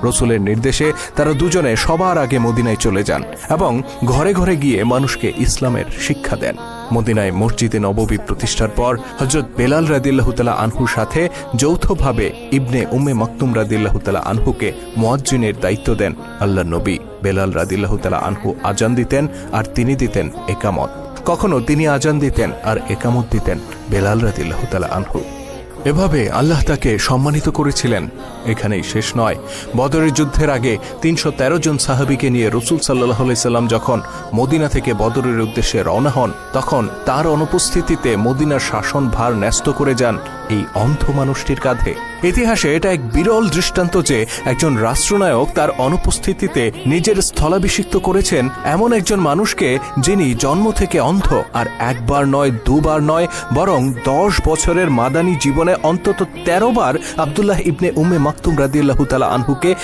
রসুলের নির্দেশে তারা দুজনে সবার আগে মদিনায় চলে যান এবং ঘরে ঘরে গিয়ে মানুষকে ইসলামের শিক্ষা দেন। মদিনায় মসজিদে নববী প্রতিষ্ঠার পর হযরত বেলাল রাদিয়াল্লাহু তাআলা আনহুর সাথে যৌথভাবে ইবনে উম্মে মাকতুম রাদিয়াল্লাহু তাআলা আনহুকে মুয়াজ্জিনের দায়িত্ব দেন আল্লাহর নবী। বেলাল রাদিয়াল্লাহু তাআলা আনহু আজান দিতেন আর তিনি দিতেন একামত। কখনো তিনি আজান দিতেন আর একামত দিতেন বেলাল রাদিয়াল্লাহু তাআলা আনহু। এভাবে আল্লাহ তাকে সম্মানিত করেছিলেন। এখানেই শেষ নয়, বদরের যুদ্ধের আগে ৩১৩ জন সাহাবীকে নিয়ে রাসূল সাল্লাল্লাহু আলাইহি সাল্লাম যখন মদিনা থেকে বদরের উদ্দেশ্যে রওনা হন, তখন তার অনুপস্থিতিতে মদিনার শাসন ভার ন্যস্ত করে যান এই অন্ধ মানুষটির কাঁধে। ইতিহাসে এটা এক বিরল দৃষ্টান্ত যে একজন রাষ্ট্রনায়ক তার অনুপস্থিতিতে নিজের স্থলাভিষিক্ত করেছেন এমন একজন মানুষকে যিনি জন্ম থেকে অন্ধ, আর একবার নয় দুবার নয় বরং ১০ বছরের মাদানী জীবনে অন্তত ১৩ বার আব্দুল্লাহ ইবনে উম্মে মাকতুম রাদিয়াল্লাহু তাআলা আনহুকে